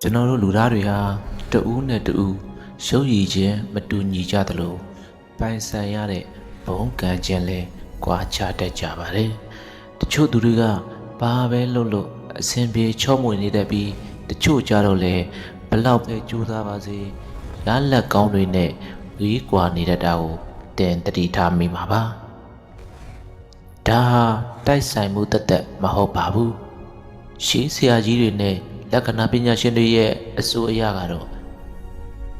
ကျွန်တော်တို့လူသားတွေဟာတဦးနဲ့တဦးရှုပ်ရည်ခြင်းမတူညီကြသလိုပိုင်ဆိုင်ရတဲ့ဘုံကံခြင်းလဲကွာခြားတတ်ကြပါတယ်။တချို့သူတွေကဘာပဲလုပ်လို့အဆင်ပြေချော့မွေနေတတ်ပြီးတချို့ကြတော့လေဘလောက်ပဲကြိုးစားပါစေရလက်ကောင်းတွေနဲ့ဝေးကွာနေတတ်တာကိုတင်တတိထားမိမှာပါ။ဒါဟာတိုက်ဆိုင်မှုတသက်မဟုတ်ပါဘူး။ရှေးဆရာကြီးတွေနဲ့လက္ခဏာပညာရှင်တွေရဲ့အဆိုအရကတော့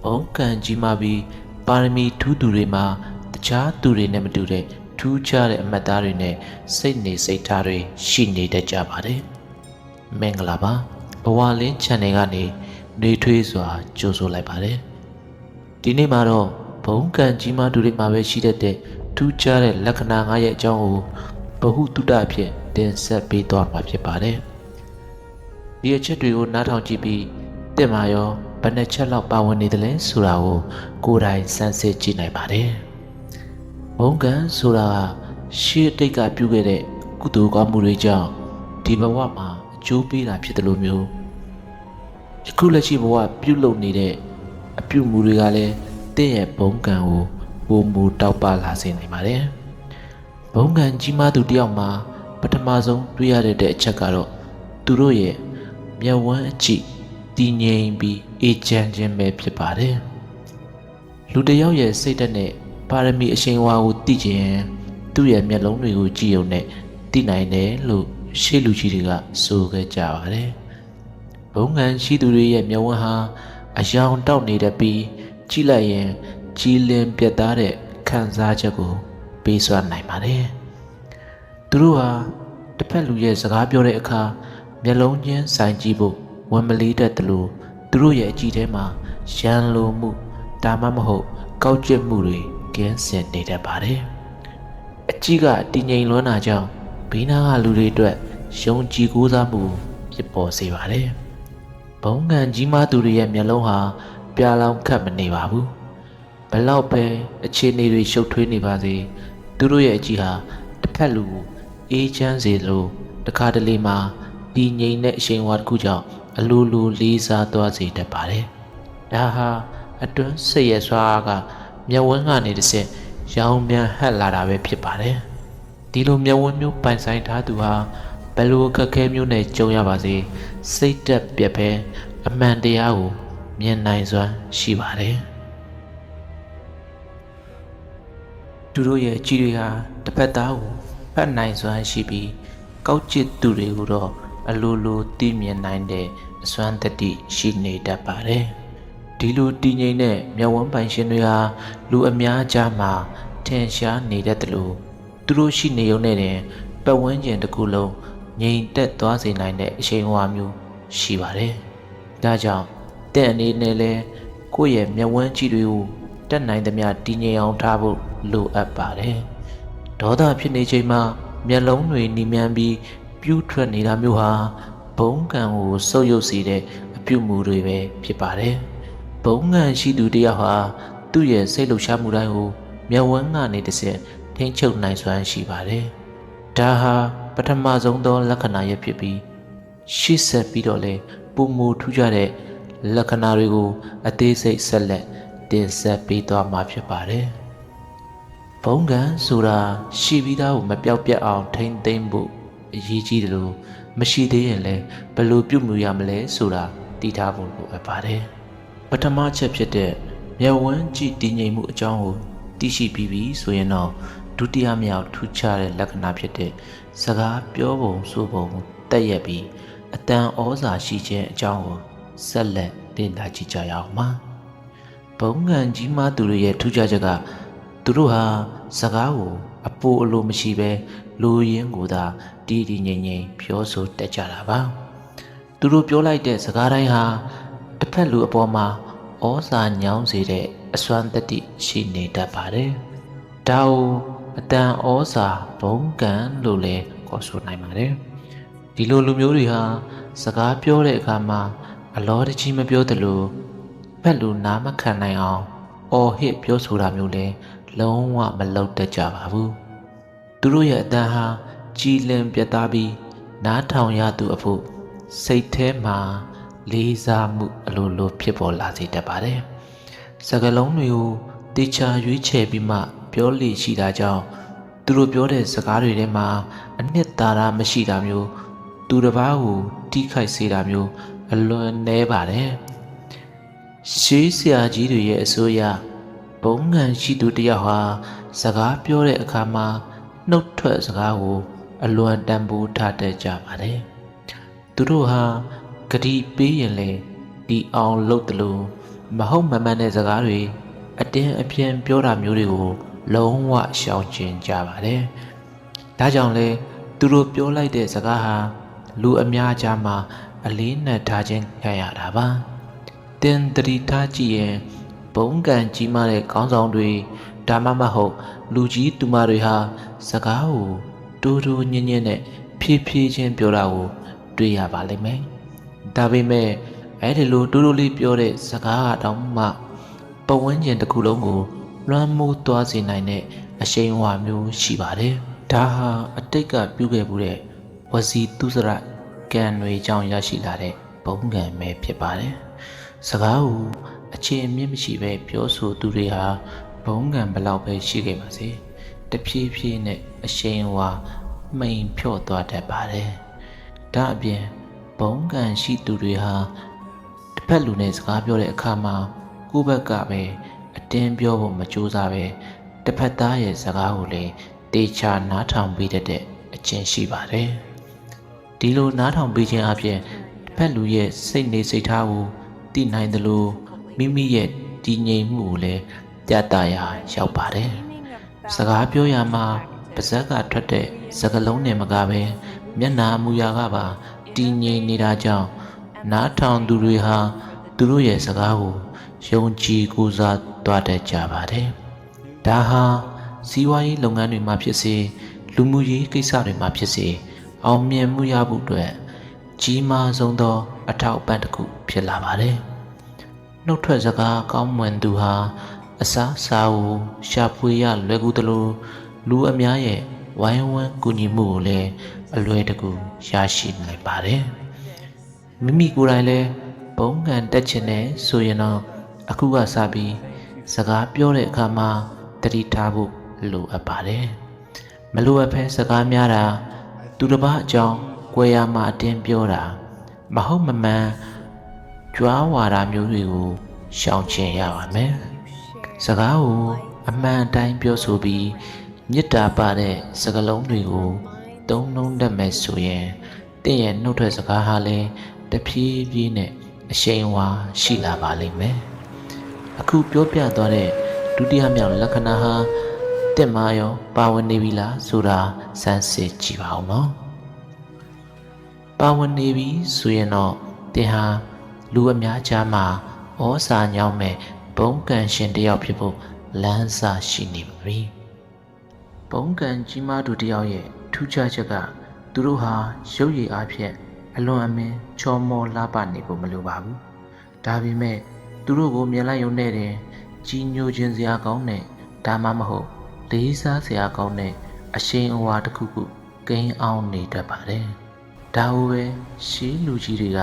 ဘုံကံကြီးမှပြီးပါရမီထူးသူတွေမှာတခြားသူတွေနဲ့မတူတဲ့ထူးခြားတဲ့အမတ်သားတွေနဲ့စိတ်နေစိတ်ထားတွေရှိနေတတ်ကြပါတယ်။မင်္ဂလာပါဘဝလင်း channel ကနေနေထွေးစွာကြိုဆိုလိုက်ပါတယ်။ဒီနေ့မှာတော့ဘုံကံကြီးမှသူတွေမှာပဲရှိတတ်တဲ့ထူးခြားတဲ့လက္ခဏာ9ရဲ့အကြောင်းကိုဘဟုတုတအဖြစ်တင်ဆက်ပေးသွားမှာဖြစ်ပါတယ်။ဒီအချက်တွေကိုနားထောင်ကြည့်ပြီးတင်မာရောဘယ်နှချက်လောက်ပါဝင်နေတယ်လဲဆိုတာကိုကိုယ်တိုင်စမ်းစစ်ကြည့်နိုင်ပါတယ်။ဘုံကံဆိုတာကရှေးတိတ်ကပြုခဲ့တဲ့ကုသိုလ်ကောင်းမှုတွေကြောင့်ဒီဘဝမှာအကျိုးပေးတာဖြစ်တယ်လို့မျိုးယခုလက်ရှိဘဝပြုလုပ်နေတဲ့အပြုမှုတွေကလည်းတင့်ရဲ့ဘုံကံကိုပုံမူတောက်ပလာစေနိုင်ပါတယ်။ဘုံကံကြီးမားသူတယောက်မှာပထမဆုံးတွေ့ရတဲ့အချက်ကတော့သူတို့ရဲ့မျက်ဝန်းအကြည့်တည်ငြိမ်ပြီးအေးချမ်းခြင်းပဲဖြစ်ပါတယ်။လူတစ်ယောက်ရဲ့စိတ်ဓာတ်နဲ့ပါရမီအရှိန်အဝါကိုသိခြင်းသူ့ရဲ့မျက်လုံးတွေကိုကြည့်ုံနဲ့သိနိုင်တယ်လို့ရှေးလူကြီးတွေကဆိုခဲ့ကြပါတယ်။ဘုံကံရှိသူတွေရဲ့မျက်ဝန်းဟာအယောင်တောက်နေတတ်ပြီးကြည့်လိုက်ရင်ကြည်လင်ပြတ်သားတဲ့ခံစားချက်ကိုပေးစွမ်းနိုင်ပါတယ်။သူတို့ဟာတစ်ဖက်လူရဲ့စကားပြောတဲ့အခါမျက်လုံးချင်းဆိုင်ကြည့်ဖို့ဝန်မလေးတတ်တယ်လို့သူတို့ရဲ့အကြည့်ထဲမှာရန်လိုမှုဒါမှမဟုတ်ကောက်ကျစ်မှုတွေကင်းစင်နေတတ်ပါတယ်။အကြည့်ကတည်ငြိမ်လွန်းတာကြောင့်ဘေးနားကလူတွေအတွက်ယုံကြည်ကိုးစားမှုဖြစ်ပေါ်စေပါတယ်။ဘုံကံကြီးမားသူတွေရဲ့မျက်လုံးဟာပြာလောင်ခတ်မနေပါဘူး။ဘလောက်ပဲအခြေအနေတွေရှုပ်ထွေးနေပါစေသူတို့ရဲ့အကြည့်ဟာတစ်ဖက်လူကိုအေးချမ်းစေလို့တခါတလေမှာတည်ငြိမ်တဲ့အရှိန်အဝါတစ်ခုကြောင့်အလိုလိုလေးစားသွားစေတတ်ပါတယ်။ဒါဟာအတွင်းစိတ်ရဲ့စွာကမျက်ဝန်းကနေတစ်ဆင့်ရောင်ပြန်ဟပ်လာတာပဲဖြစ်ပါတယ်။ဒီလိုမျက်ဝန်းမျိုးပိုင်ဆိုင်ထားသူဟာဘယ်လိုအခက်အခဲမျိုးနဲ့ကြုံရပါစေစိတ်တက်ပြက်ပဲအမှန်တရားကိုမြင်နိုင်စွမ်းရှိပါတယ်။သူတို့ရဲ့ကြည်တွေဟာတစ်ဖက်သားကိုဖတ်နိုင်စွမ်းရှိပြီးကောက်ကျစ်သူတွေကိုတော့အလိုလိုသိမြင်နိုင်တဲ့အစွမ်းတတိရှိနေတတ်ပါတယ်။ဒီလိုတည်ငြိမ်တဲ့မျက်ဝန်းပိုင်ရှင်တွေဟာလူအများကြားမှာထင်ရှားနေတတ်တယ်လို့သူတို့ရှိနေုံနဲ့တင်ပတ်ဝန်းကျင်တစ်ခုလုံးငြိမ်သက်သွားစေနိုင်တဲ့အရှိန်အဝါမျိုးရှိပါတယ်။ဒါကြောင့်တဲ့အနေနဲ့လဲကိုယ့်ရဲ့မျက်ဝန်းကြည့်တွေကိုတက်နိုင်သမျှတည်ငြိမ်အောင်ထားဖို့လိုအပ်ပါတယ်။ဒေါသဖြစ်နေချိန်မှာမျက်လုံးတွေနီမြန်းပြီးပြူးထွက်နေတာမျိုးဟာဘုံကံကိုဆုပ်ယုပ်စေတဲ့အပြုမူတွေပဲဖြစ်ပါတယ်။ဘုံကံရှိသူတယောက်ဟာသူ့ရဲ့စိတ်လှုပ်ရှားမှုတိုင်းကိုမျက်ဝန်းကနေတစ်ဆင့်ထိန်းချုပ်နိုင်စွမ်းရှိပါတယ်။ဒါဟာပထမဆုံးသောလက္ခဏာရဖြစ်ပြီးရှေ့ဆက်ပြီးတော့လေပုံမူထူးခြားတဲ့လက္ခဏာတွေကိုအသေးစိတ်ဆက်လက်တင်ဆက်ပေးသွားမှာဖြစ်ပါတယ်။ဘုံကံဆိုတာရှိပြီးသားကိုမပြောက်ပြတ်အောင်ထိန်းသိမ်းဖို့အရေးကြီးတယ်လို့မရှိသေးရင်လည်းဘယ်လိုပြုမှုရမလဲဆိုတာသိထားဖို့လိုအပ်ပါတယ်။ပထမချက်ဖြစ်တဲ့မျက်ဝန်းကြည့်တည်ငြိမ်မှုအကြောင်းကိုသိရှိပြီးပြီဆိုရင်တော့ဒုတိယမြောက်ထူးခြားတဲ့လက္ခဏာဖြစ်တဲ့စကားပြောပုံဆိုပုံကိုတက်ရက်ပြီးအတန်ဩဇာရှိခြင်းအကြောင်းကိုဆက်လက်လေ့လာကြည့်ကြရအောင်ပါ။ဘုံကံကြီးမားသူတွေရဲ့ထူးခြားချက်ကသူတို့ဟာစကားကိုအပိုအလိုမရှိပဲလူရင်းကိုသာတည်တည်ငြိမ်ငြိမ်ပြောဆိုတတ်ကြတာပါသူတို့ပြောလိုက်တဲ့စကားတိုင်းဟာတစ်ဖက်လူအပေါ်မှာဩဇာညောင်းစေတဲ့အစွမ်းတတိရှိနေတတ်ပါတယ်ဒါကိုအတန်ဩဇာဘုံကံလို့လည်းခေါ်ဆိုနိုင်ပါတယ်ဒီလိုလူမျိုးတွေဟာစကားပြောတဲ့အခါမှာအလောတကြီးမပြောသလိုဖက်လူနားမခံနိုင်အောင်အော်ဟစ်ပြောဆိုတာမျိုးလည်းလုံးဝမလုပ်တတ်ကြပါဘူးသူတို့ရဲ့အတန်ဟာကြည်လင်ပြတ်သားပြီးနားထောင်ရသူအဖို့စိတ်ထဲမှာ လေးစားမှုအလိုလိုဖြစ်ပေါ်လာစေတတ်ပါတယ်စကားလုံးတွေကိုတေချာရွေးချယ်ပြီးမှပြောလေရှိတာကြောင့်သူတို့ပြောတဲ့စကားတွေထဲမှာအနှစ်သာရမရှိတာမျိုးသူတစ်ပါးကိုတီးခိုက်စေတာမျိုးအလွန်နည်းပါတယ်ရှေးဆရာကြီးတွေရဲ့အဆိုအရဘုံငံရှိသူတယောက်ဟာစကားပြောတဲ့အခါမှာနှုတ်ထွက်စကားကိုအလွန်တန်ဖိုးထားတတ်ကြပါတယ်သူတို့ဟာဂတိပေးရင်လေဒီအောင်လုပ်တယ်လို့မဟုတ်မမှန်တဲ့စကားတွေအတင်းအပြင်းပြောတာမျိုးတွေကိုလုံးဝရှောင်ကျဉ်ကြပါတယ်ဒါကြောင့်လေသူတို့ပြောလိုက်တဲ့စကားဟာလူအများကြားမှာအလေးနက်ထားခြင်းခံရတာပါတင်တတိထားကြည့်ရင်ဘုံကံကြီးမားတဲ့ခေါင်းဆောင်တွေဒါမှမဟုတ်လူကြီးသူမတွေဟာစကားကိုတူတူညင်ညင်နဲ့ဖြည်းဖြည်းချင်းပြောတာကိုတွေ့ရပါလိမ့်မယ်ဒါပေမဲ့အဲ့ဒီလိုတူတူလေးပြောတဲ့စကားတောင်မှပတ်ဝန်းကျင်တစ်ခုလုံးကိုလွှမ်းမိုးသွားစေနိုင်တဲ့အရှိန်အဝါမျိုးရှိပါတယ်ဒါဟာအတိတ်ကပြုခဲ့မှုတဲ့ဝစီသူစရကံတွေကြောင့်ရရှိလာတဲ့ဘုံကံပဲဖြစ်ပါတယ်စကားကိုအခြေအမြင့်မရှိပဲပြောဆိုသူတွေဟာဘုံကံဘလောက်ပဲရှိခဲ့ပါစေတဖြည်းဖြည်းနဲ့အရှိန်အဝါမှိန်ဖြော့သွားတတ်ပါတယ်ဒါအပြင်ဘုံကံရှိသူတွေဟာတစ်ဖက်လူနဲ့စကားပြောတဲ့အခါမှာကိုယ့်ဘက်ကပဲအတင်းပြောဖို့မကြိုးစားပဲတစ်ဖက်သားရဲ့စကားကိုလည်းတေချာနားထောင်ပေးတဲ့အကျင့်ရှိပါတယ်ဒီလိုနားထောင်ပေးခြင်းအပြင်တစ်ဖက်လူရဲ့စိတ်နေစိတ်ထားကိုသိနိုင်တယ်လို့မိမိရဲ့တည်ငြိမ်မှုကိုလည်းပြသရာရောက်ပါတယ်စကားပြောရမှာပါဇက်ကထွက်တဲ့စကားလုံးနဲ့မကပဲမျက်နှာမူရာကပါတည်ငြိမ်နေတာကြောင့်နားထောင်သူတွေဟာသူတို့ရဲ့စကားကိုယုံကြည်ကိုးစားသွားတတ်ကြပါတယ်ဒါဟာစီးပွားရေးလုပ်ငန်းတွေမှာဖြစ်စေလူမှုရေးကိစ္စတွေမှာဖြစ်စေအောင်မြင်မှုရဖို့အတွက်ကြီးမားဆုံးသောအထောက်အပံ့တစ်ခုဖြစ်လာပါတယ်နှုတ်ထွက်စကားကောင်းမွန်သူဟာအစားအစာကိုရှာဖွေရလွယ်ကူသလိုလူအများရဲ့ဝိုင်းဝန်းကူညီမှုကိုလည်းအလွယ်တကူရရှိနိုင်ပါတယ်မိမိကိုယ်တိုင်လည်းဘုံကံတက်ချင်တယ်ဆိုရင်တော့အခုကစပြီးစကားပြောတဲ့အခါမှာတတိထားဖို့လိုအပ်ပါတယ်မလိုအပ်ဘဲစကားများတာသူတစ်ပါးအကြောင်းကြွယ်ရမှအတင်းပြောတာမဟုတ်မမှန်ကြွားဝါတာမျိုးတွေကိုရှောင်ကျဉ်ရပါမယ်စကားကိုအမှန်တိုင်းပြောဆိုပြီးမေတ္တာပါတဲ့စကားလုံးတွေကိုသုံးနှုန်းတတ်မယ်ဆိုရင်တင့်ရဲ့နှုတ်ထွက်စကားဟာလည်းတဖြည်းဖြည်းနဲ့အရှိန်အဝါရှိလာပါလိမ့်မယ်အခုပြောပြသွားတဲ့ဒုတိယမြောက်လက္ခဏာဟာတင့်မာရောပါဝင်နေပြီလားဆိုတာစမ်းစစ်ကြည့်ပါဦးနော်ပါဝင်နေပြီဆိုရင်တော့တင်ဟာလူအများကြားမှာဩစာညောင်းမဲ့ဘုံကံရှင်တယောက်ဖြစ်ဖို့လမ်းစာရှိနေပြီဘုံကံကြီးမားသူတယောက်ရဲ့ထူးခြားချက်ကသူတို့ဟာရုပ်ရည်အားဖြင့်အလွန်အမင်းချောမောလှပနေဖို့မလိုပါဘူးဒါပေမဲ့သူတို့ကိုမြင်လိုက်ရုံနဲ့တင်ကြီးညိုခြင်းစရာကောင်းတဲ့ဒါမှမဟုတ်လေးစားစရာကောင်းတဲ့အရှိန်အဝါတစ်ခုခုကိန်းအောင်နေတတ်ပါတယ်ဒါဟုပဲရှေးလူကြီးတွေက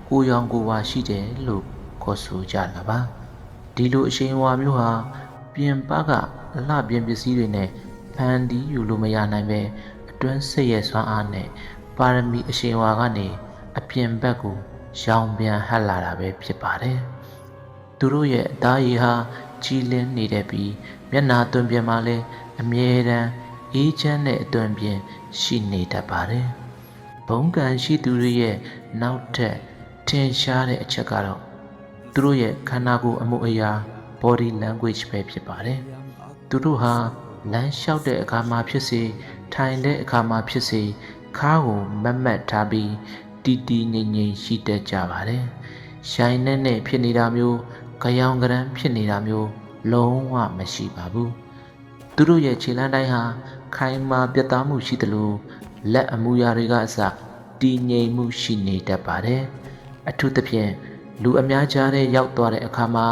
ကိုရောင်ကိုဝါရှိတယ်လို့ခေါ်ဆိုကြတာပါဒီလိုအရှိန်အဝါမျိုးဟာပြင်ပကအလှပြင်ပစ္စည်းတွေနဲ့ဖန်တီးယူလို့မရနိုင်ပဲအတွင်းစိတ်ရဲ့စွမ်းအားနဲ့ပါရမီအရှိန်အဝါကနေအပြင်ဘက်ကိုရောင်ပြန်ဟပ်လာတာပဲဖြစ်ပါတယ်သူတို့ရဲ့အသားရည်ဟာကြီးလင်းနေတတ်ပြီးမျက်နှာသွင်ပြင်မှာလည်းအမြဲတမ်းအေးချမ်းတဲ့အသွင်ပြင်ရှိနေတတ်ပါတယ်ဘုံကံရှိသူတွေရဲ့နောက်ထပ်ထင်ရှားတဲ့အချက်ကတော့သူတို့ရဲ့ခန္ဓာကိုယ်အမှုအရာ body language ပဲဖြစ်ပါတယ်သူတို့ဟာလမ်းလျှောက်တဲ့အခါမှာဖြစ်စေထိုင်တဲ့အခါမှာဖြစ်စေခါးကိုမတ်မတ်ထားပြီးတီတီငိမ့်ငိမ့်ရှိတတ်ကြပါတယ်ရှိုင်းနဲ့ဖြစ်နေတာမျိုးကြောင်ကရမ်းဖြစ်နေတာမျိုးလုံးဝမရှိပါဘူးသူတို့ရဲ့ခြေလမ်းတိုင်းဟာခိုင်မာပြတ်သားမှုရှိသလိုလက်အမူအရာတွေကအစတည်ငြိမ်မှုရှိနေတတ်ပါတယ်အထူးသဖြင့်လူအများကြားထဲရောက်သွားတဲ့အခါမှာ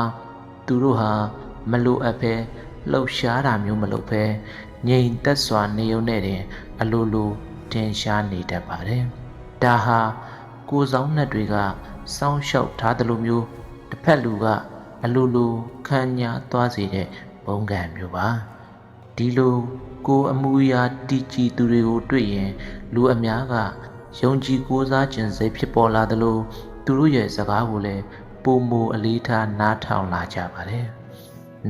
သူတို့ဟာမလိုအပ်ပဲလှုပ်ရှားတာမျိုးမလုပ်ပဲငြိမ်သက်စွာနေုံနဲ့တင်အလိုလိုထင်ရှားနေတတ်ပါတယ်ဒါဟာကိုယ်ဆောင်နှက်တွေက စောင်းလျှောက်ထားသလိုမျိုးတစ်ဖက်လူကအလိုလိုခံညာသွားစေတဲ့ဘုံကံမျိုးပါဒီလိုကိုအမှုရာတီကြည်သူတွေကိုတွေ့ရင်လူအများကယုံကြည်ကိုးစားခြင်းစိတ်ဖြစ်ပေါ်လာသလိုသူတို့ရဲ့စကားကိုလည်းပုံမူအလေးထားနားထောင်လာကြပါတယ်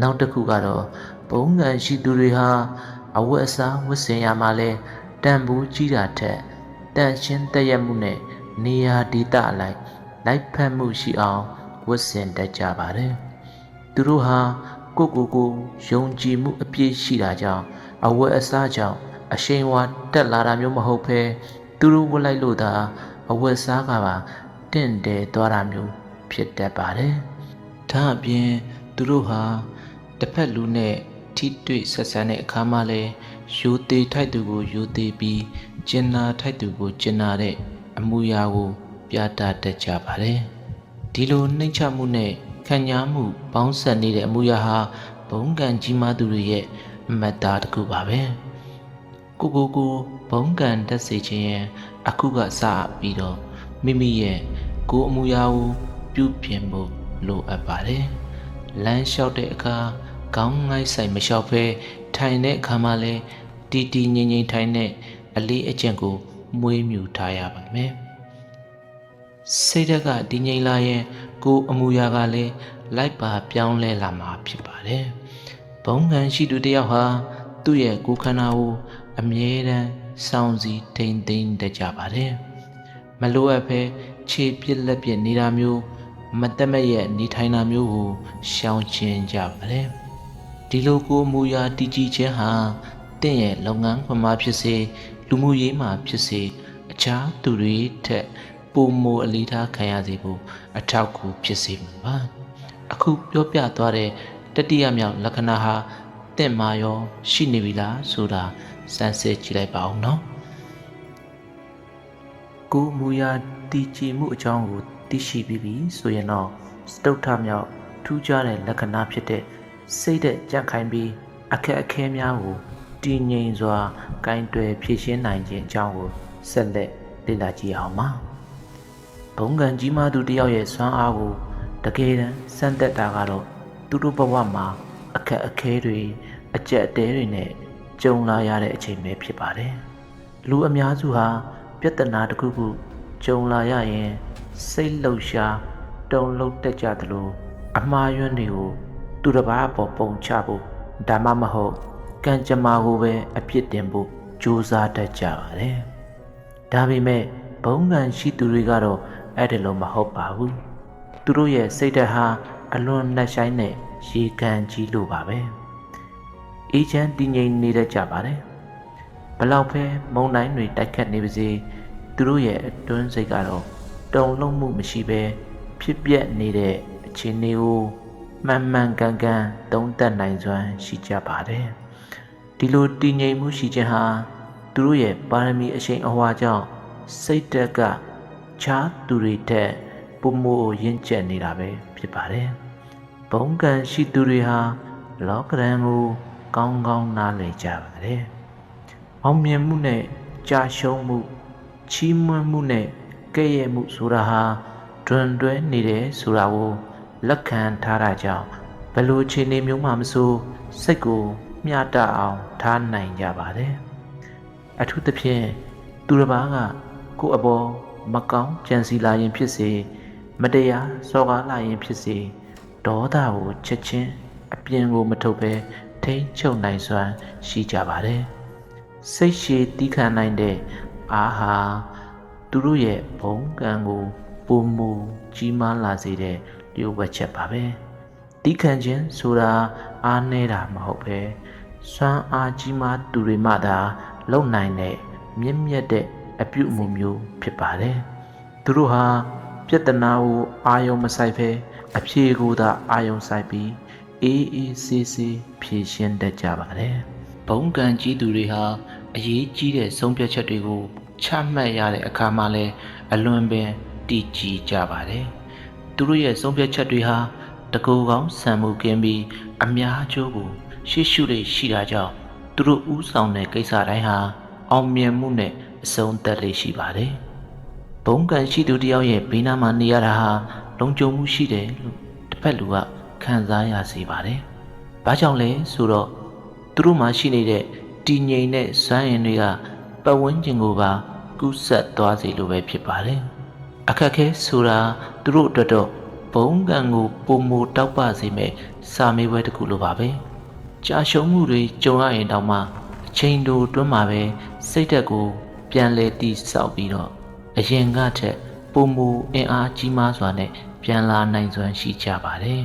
နောက်တစ်ခုကတော့ဘုံကံရှိသူတွေဟာအဝတ်အစားဝတ်ဆင်ရမှာလဲတန်ဖိုးကြီးတာထက်တန်ရှင်းတည့်ရမှုနဲ့နေရာဒေသအလိုက်ဖက်မှုရှိအောင်ဝတ်ဆင်တတ်ကြပါတယ်သူတို့ဟာကိုယုံကြည်မှုအပြည့်ရှိတာကြောင့်အဝတ်အစားကြောင့်အရှိန်ဝါတက်လာတာမျိုးမဟုတ်ဘဲသူတို့ဝတ်လိုက်လို့သာအဝတ်အစားကပါတင့်တယ်သွားတာမျိုးဖြစ်တတ်ပါတယ်ဒါအပြင်သူတို့ဟာတစ်ဖက်လူနဲ့ထိတွေ့ဆက်ဆံတဲ့အခါမှာလဲရိုသေထိုက်သူကိုရိုသေပြီးကျင်နာထိုက်သူကိုကျင်နာတဲ့အမှုရာကိုပြသတတ်ကြပါတယ်ဒီလိုနှိမ့်ချမှုနဲ့ခံညာမှုပေါင်းစပ်နေတဲ့အမှုရာဟာဘုံကံကြီးမားသူတွေရဲ့အမတ်သားတစ်ခုပါပဲကိုဘုံကံတက်စေခြင်းရဲ့အခုကစပြီးတော့မိမိရဲ့ကိုအမှုရာကိုပြုပြင်ဖို့လိုအပ်ပါတယ်လမ်းလျှောက်တဲ့အခါခေါင်းငိုက်ဆိုင်မလျှောက်ဘဲထိုင်တဲ့အခါမှာလဲတီငြိမ်ထိုင်တဲ့အလေးအကျင့်ကိုမွေးမြူထားရပါမယ်စိတ်ဓာတ်ကတည်ငြိမ်လာရင်ကိုအမူအရာကလည်းလိုက်ပါပြောင်းလဲလာမှာဖြစ်ပါတယ်ဘုံကံရှိသူတယောက်ဟာသူ့ရဲ့ကိုယ်ခန္ဓာကိုအမြဲတမ်းစောင့်စည်းထိန်းသိမ်းတတ်ကြပါတယ်မလိုအပ်ဘဲခြေပြစ်လက်ပြစ်နေတာမျိုးမတက်မရဲ့နေထိုင်တာမျိုးကိုရှောင်ကျဉ်ကြပါတယ်ဒီလိုကိုအမူအရာတည်ကြည်ခြင်းဟာတင့်ရဲ့လုပ်ငန်းခွင်မှာဖြစ်စေလူမှုရေးမှာဖြစ်စေအခြားသူတွေထက်ပုံမအလေးထားခံရစေဖို့အထောက်အကူဖြစ်စေမှာပါအခုပြောပြသွားတဲ့တတိယမြောက်လက္ခဏာဟာတင့်မာရောရှိနေပြီလားဆိုတာစမ်းစစ်ကြည့်လိုက်ပါဦးနော်ကိုမူရာတည်ကြည်မှုအကြောင်းကိုသိရှိပြီးပြီဆိုရင်တော့စတုထမြောက်ထူးခြားတဲ့လက္ခဏာဖြစ်တဲ့စိတ်တဲ့ကြံ့ခိုင်ပြီးအခက်အခဲများကိုတည်ငြိမ်စွာဂိုင်းတွယ်ဖြည့်ရှင်းနိုင်ခြင်းအကြောင်းကိုဆက်လက်လေ့လာကြည့်အောင်ပါဘုံကံကြီးမားသူတယောက်ရဲ့စွမ်းအားကိုတကယ်တမ်းစမ်းသပ်တာကတော့သူတို့ဘဝမှာအခက်အခဲတွေအကျက်အတဲတွေနဲ့ကြုံလာရတဲ့အချိန်ပဲဖြစ်ပါတယ်လူအများစုဟာပြဿနာတစ်ခုခုကြုံလာရရင်စိတ်လှုပ်ရှားတုန်လှုပ်တတ်ကြသလိုအမှားယွင်းတွေကိုသူတစ်ပါးအပေါ်ပုံချဖို့ဒါမှမဟုတ်ကံကြမ္မာကိုပဲအပြစ်တင်ဖို့ကြိုးစားတတ်ကြပါတယ်ဒါပေမဲ့ဘုံကံရှိသူတွေကတော့အဲ့ဒီလိုမဟုတ်ပါဘူးသူတို့ရဲ့စိတ်ဓာတ်ဟာအလွန်နှက်ဆိုင်တဲ့ရေကန်ကြီးလိုပါပဲအေးချမ်းတည်ငြိမ်နေတတ်ကြပါတယ်ဘလောက်ပဲမုန်တိုင်းတွေတိုက်ခတ်နေပါစေသူတို့ရဲ့အတွင်းစိတ်ကတော့တုန်လှုပ်မှုမရှိဘဲဖြစ်ပျက်နေတဲ့အခြေအနေကိုမှန်မှန်ကန်ကန်သုံးသပ်နိုင်စွမ်းရှိကြပါတယ်ဒီလိုတည်ငြိမ်မှုရှိခြင်းဟာသူတို့ရဲ့ပါရမီအရှိန်အဝါကြောင့်စိတ်ဓာတ်ကခြားသူတွေထက်ပုံမရင့်ကျက်နေတာပဲဖြစ်ပါတယ်ဘုံကံရှိသူတွေဟာလောကရန်ကိုကောင်းကောင်းနားလည်ကြပါတယ်အောင်မြင်မှုနဲ့ကြာရှုံးမှုချီးမွမ်းမှုနဲ့ကဲ့ရဲ့မှုဆိုတာဟာတွင်တွဲနေတယ်ဆိုတာကိုလက်ခံထားတာကြောင့်ဘယ်လိုအခြေအနေမျိုးမှမဆိုစိတ်ကိုမျှတအောင်ထားနိုင်ကြပါတယ်အထူးသဖြင့်သူတစ်ပါးကကိုယ့်အပေါ်မကောင်းကြံစည်လာရင်ဖြစ်စေမတရားစော်ကားလာရင်ဖြစ်စေဒေါသကိုချက်ချင်းအပြင်ကိုမထုတ်ဘဲထိန်းချုပ်နိုင်စွမ်းရှိကြပါတယ်စိတ်ရှည်တီးခံနိုင်တဲ့အားဟာသူတို့ရဲ့ဘုံကံကိုပုံမူကြီးမားလာစေတဲ့လျှို့ဝှက်ချက်ပါပဲတီးခံခြင်းဆိုတာအားနည်းတာမဟုတ်ပဲစွမ်းအားကြီးမားသူတွေမှသာလုံနိုင်တဲ့မြင့်မြတ်တဲ့အပြုအမူမျိုးဖြစ်ပါတယ်သူတို့ဟာပြဿနာကိုအာယုံမဆိုင်ဘဲအဖြေကိုသာအာယုံဆိုင်ပြီးအေးအေးဆေးဆေးဖြေရှင်းတတ်ကြပါတယ်ဘုံကံကြီးသူတွေဟာအရေးကြီးတဲ့ဆုံးဖြတ်ချက်တွေကိုချမှတ်ရတဲ့အခါမှာလဲအလွန်ပင်တည်ကြည်ကြပါတယ်သူတို့ရဲ့ဆုံးဖြတ်ချက်တွေဟာတကူကောင်းဆံမှုကင်းပြီးအများအကျိုးကိုရှေ့ရှုလေးရှိတာကြောင့်သူတို့ဥဆောင်တဲ့ကိစ္စတိုင်းဟာအောင်မြင်မှုနဲ့အဆုံးသတ်လေးရှိပါတယ်ဘ ဘုံကန်ရှိသူတယောက်ရဲ့ဘေးနားမှာနေရတာဟာလုံခြုံမှုရှိတယ်လို့တစ်ဖက်လူကခံစားရစေပါတယ်။ဘာကြောင့်လဲဆိုတော့သူတို့မှာရှိနေတဲ့တည်ငြိမ်တဲ့စွမ်းအင်တွေကပတ်ဝန်းကျင်ကိုပါကူးစက်သွားစေလိုပဲဖြစ်ပါတယ်။အခက်ခဲဆိုတာသူတို့အတွက်တော့ဘုံကန်ကိုပုံမတောက်ပစေမဲ့စာမေးပွဲတစ်ခုလိုပါပဲ။ကြာရှုံးမှုတွေကြုံရရင်တောင်မှအချိန်တိုတွန်းမှာပဲစိတ်ဓာတ်ကိုပြန်လဲတည်ဆောက်ပြီးတော့အရင်ကထက်ပုံမအင်အားကြီးမားစွာနဲ့ပြန်လာနိုင်စွမ်းရှိကြပါတယ်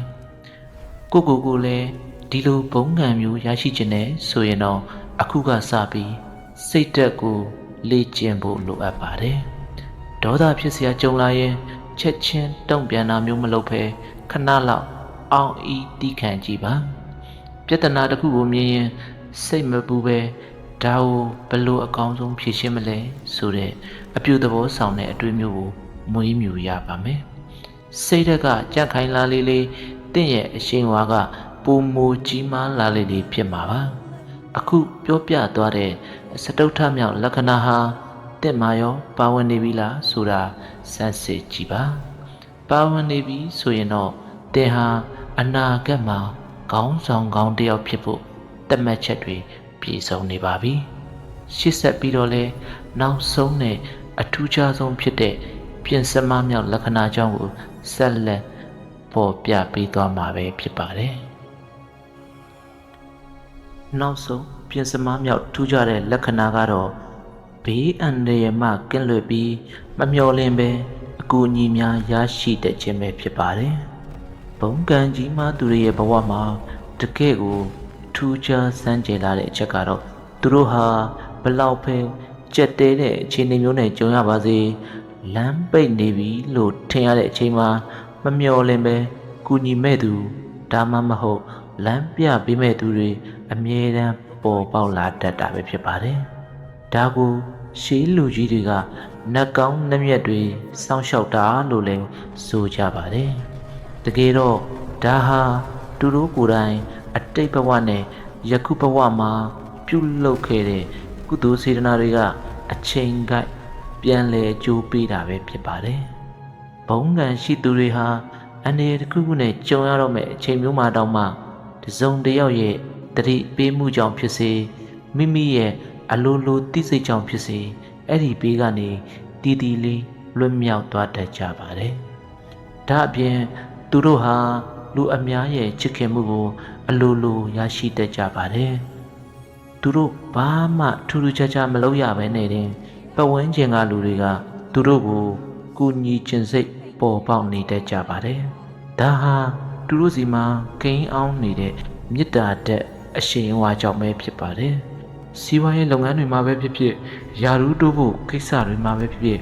။ကိုလည်းဒီလိုဘုံကန်မျိုးရရှိခြင်းနဲ့ဆိုရင်တော့အခုကစပြီးစိတ်ဓာတ်ကိုလေ့ကျင့်ဖို့လိုအပ်ပါတယ်။ဒေါသဖြစ်စရာကြုံလာရင်ချက်ချင်းတုံ့ပြန်တာမျိုးမလုပ်ဘဲခဏလောက်အောင်ဤတီးခံကြည့်ပါ။ပြဿနာတစ်ခုကိုမြင်ရင်စိတ်မပူပဲဒါကိုဘယ်လိုအကောင်းဆုံးဖြေရှင်းမလဲဆိုတဲ့အပြုသဘောဆောင်တဲ့အတွေ့အမျိုးကိုမွေးမြူရပါမယ်။စိတ်ဓာတ်ကကြက်ခိုင်လာလေးတင့်ရဲ့အရှိန်ဝါကပုံမကြီးမားလာလေးဖြစ်မှာပါ။အခုပြောပြသွားတဲ့စတုထမြောက်လက္ခဏာဟာတင့်မာရောပါဝင်နေပြီလားဆိုတာစမ်းစစ်ကြည့်ပါ။ပါဝင်နေပြီဆိုရင်တော့တင်ဟာအနာဂတ်မှာခေါင်းဆောင်ကောင်းတစ်ယောက်ဖြစ်ဖို့တတ်မှတ်ချက်တွေပြည့်စုံနေပါပြီ။ရှေ့ဆက်ပြီးတော့လဲနောက်ဆုံးနဲ့အထူးခြားဆုံးဖြစ်တဲ့ပြင်စမမြောက်လက္ခဏာကြောင့်ကိုဆက်လက်ပေါ်ပြပေးသွားမှာပဲဖြစ်ပါတယ်။နောက်ဆုံးပြင်စမမြောက်ထူးခြားတဲ့လက္ခဏာကတော့ဘေးအန္တရာယ်မှကင်းလွတ်ပြီးမမျှော်လင့်ပဲအကူအညီများရရှိတတ်ခြင်းပဲဖြစ်ပါတယ်။ဘုံကန်ကြီးမှသူတွေရဲ့ဘဝမှာတကယ့်ကိုထူးခြားစမ်းကြယ်လာတဲ့အချက်ကတော့သူတို့ဟာဘလောက်ပဲကြက်တဲတဲ့အခြေအနေမျိုးနဲ့ကြုံရပါစေလမ်းပိတ်နေပြီလို့ထင်ရတဲ့အချိန်မှာမမျှော်လင့်ပဲကူညီမဲ့သူဒါမှမဟုတ်လမ်းပြပေးမဲ့သူတွေအမြဲတမ်းပေါ်ပေါက်လာတတ်တာပဲဖြစ်ပါတယ်။ဒါကိုရှေးလူကြီးတွေကနတ်ကောင်းနတ်မြတ်တွေစောင့်ရှောက်တာလို့လည်းဆိုကြပါတယ်။တကယ်တော့ဒါဟာသူတို့ကိုယ်တိုင်အတိတ်ဘဝနဲ့ယခုဘဝမှာပြုလုပ်ခဲ့တဲ့ကုသိုလ်စေတနာတွေကအချိန်ကိုက်ပြန်လဲအကျိုးပေးတာပဲဖြစ်ပါတယ်။ဘုံကန်ရှိသူတွေဟာအနေတစ်ခုခုနဲ့ကြုံရတော့မဲ့အချိန်မျိုးမှာတောင်မှတစုံတစ်ယောက်ရဲ့တတိပေးမှုကြောင့်ဖြစ်စေမိမိရဲ့အလိုလိုသိစိတ်ကြောင့်ဖြစ်စေအဲ့ဒီဘေးကနေတီးတီးလေးလွတ်မြောက်သွားတတ်ကြပါတယ်။ဒါအပြင်သူတို့ဟာလူအများရဲ့ချစ်ခင်မှုကိုအလိုလိုရရှိတတ်ကြပါတယ်။သူတို့ဘာမှထူးထူးခြားခြားမလုပ်ရဘဲနဲ့တင်ပတ်ဝန်းကျင်ကလူတွေကသူတို့ကိုကူညီခြင်းစိတ်ပေါ်ပေါက်နေတတ်ကြပါတယ်။ဒါဟာသူတို့စီမှာကိန်းအောင်နေတဲ့မေတ္တာတဲ့အရှိန်အဝါကြောင့်ပဲဖြစ်ပါတယ်။စီးပွားရေးလုပ်ငန်းတွေမှာပဲဖြစ်ဖြစ်ယာရုတိုးဖို့ကိစ္စတွေမှာပဲဖြစ်ဖြစ်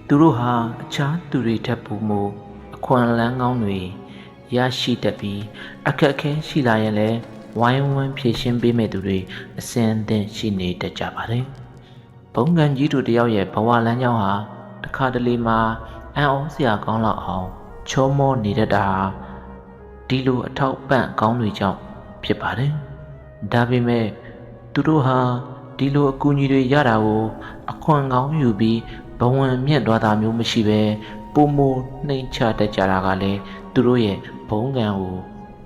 သူတို့ဟာအခြားသူတွေထက်ပိုမိုအခွင့်အလမ်းကောင်းတွေရရှိတတ်ပြီးအခက်အခဲရှိလာရင်လည်းဝိုင်းဝန်းဖြည့်ရှင်းပေးမဲ့သူတွေအစဉ်အသင့်ရှိနေတတ်ကြပါတယ်။ဘုံကန်ကြီးတို့တယောက်ရဲ့ဘဝလမ်းကြောင်းဟာတစ်ခါတလေမှာအံ့ဩစရာကောင်းလောက်အောင်ချောမောနေတတ်တာဒီလိုအထောက်ပံ့ကောင်းတွေကြောင့်ဖြစ်ပါတယ်။ဒါပေမဲ့သူတို့ဟာဒီလိုအကူအညီတွေရတာကိုအခွင့်ကောင်းယူပြီးဘဝင်မြင့်သွားတာမျိုးမရှိပဲပုံမနှိမ်ချတတ်ကြတာကလည်းသူတို့ရဲ့ဘုံကန်ကို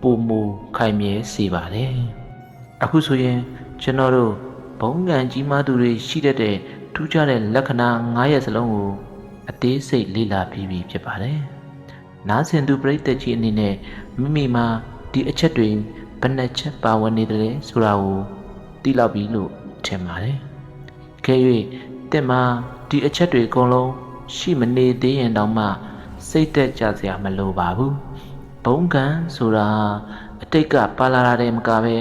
ပုံမခိုင်မြဲစေပါတယ်။အခုဆိုရင်ကျွန်တော်တို့ဘုံကန်ကြီးမားသူတွေရှိတတ်တဲ့ထူးခြားတဲ့လက္ခဏာ9ရပ်စလုံးကိုအသေးစိတ်လေ့လာပြီးပြီဖြစ်ပါတယ်။နားဆင်သူပရိသတ်ကြီးအနေနဲ့မိမိမှာဒီအချက်တွေဘယ်နှချက်ပါဝင်နေတယ်ဆိုတာကိုသိလောက်ပြီလို့ထင်ပါတယ်။ခဲ၍တက်မှာဒီအချက်တွေအကုန်လုံးရှိမနေသေးရင်တောင်မှစိတ်သက်ကြစရာမလိုပါဘူး။ဘုံကန်ဆိုတာအတိတ်ကပါလာတဲ့မကပဲ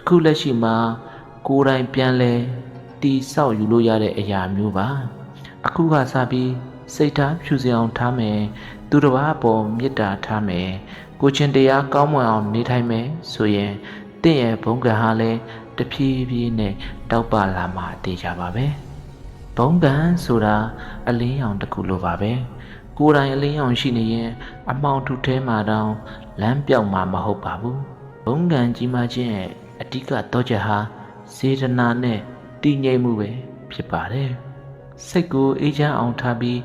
ခုလက်ရှိမှာကိုယ်တိုင်ပြန်လဲတီဆောက်ယူလို့ရတဲ့အရာမျိုးပါ။အခုကစပြီးစိတ်ထားဖြူစင်အောင်ထားမယ်။သူတစ်ပါးအပေါ်မေတ္တာထားမယ်။ကိုချင်းတရားကောင်းမွန်အောင်နေထိုင်မယ်ဆိုရင်တင့်ရဲ့ဘုံကန်ဟာလည်းတဖြည်းဖြည်းနဲ့တောက်ပလာမှတည်ကြပါပဲ။ဘုံကန်ဆိုတာအလင်းရောင်တစ်ခုလိုပါပဲ။ကိုယ်တိုင်အလင်းရောင်ရှိနေရင်အမောင်ထုထဲမှာတောင်လမ်းပြောက်မှာမဟုတ်ပါဘူး။ဘုံကန်ကြီးမားခြင်းရဲ့အဓိကတော့ချက်ဟာစေတနာနဲ့တည်ငြိမ်မှုပဲဖြစ်ပါတယ်။ စိတ်ကိုအေးချမ်းအောင်ထားပြီး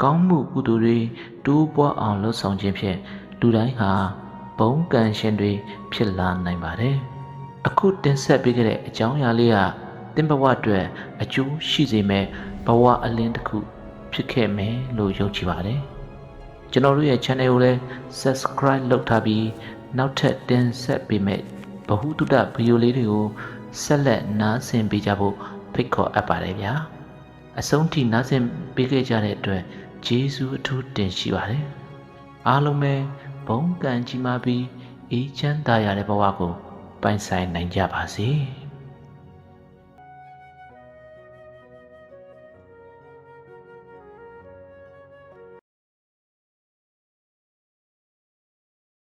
ကောင်းမှုကုသိုလ်တွေတိုးပွားအောင်လှုပ်ဆောင်ခြင်းဖြင့်လူတိုင်းဟာဘုံကံရှင်တွေဖြစ်လာနိုင်ပါတယ်။အခုတင်ဆက်ပေးခဲ့တဲ့အကြောင်းအရာလေးကသင်ဘဝအတွက်အကျိုးရှိစေမဲ့ဘဝအလင်းတစ်ခုဖြစ်ခဲ့မယ်လို့ယုံကြည်ပါတယ်။ကျွန်တော်တို့ရဲ့ channel ကိုလည်း subscribe လုပ်ထားပြီးနောက်ထပ်တင်ဆက်ပေးမဲ့ဗဟုသုတဗီဒီယိုလေးတွေကိုဆက်လက်နားဆင်ပေးကြဖို့ဖိတ်ခေါ်အပ်ပါတယ်ဗျာ။အဆုံးထိနားဆင်ပေးခဲ့ကြတဲ့အတွက်ကျေးဇူးအထူးတင်ရှိပါတယ်။အားလုံးပဲဘုံကံကြီးမားပြီးအေးချမ်းသာရတဲ့ဘဝကိုပိုင်ဆိုင်နိုင်ကြပါစေ။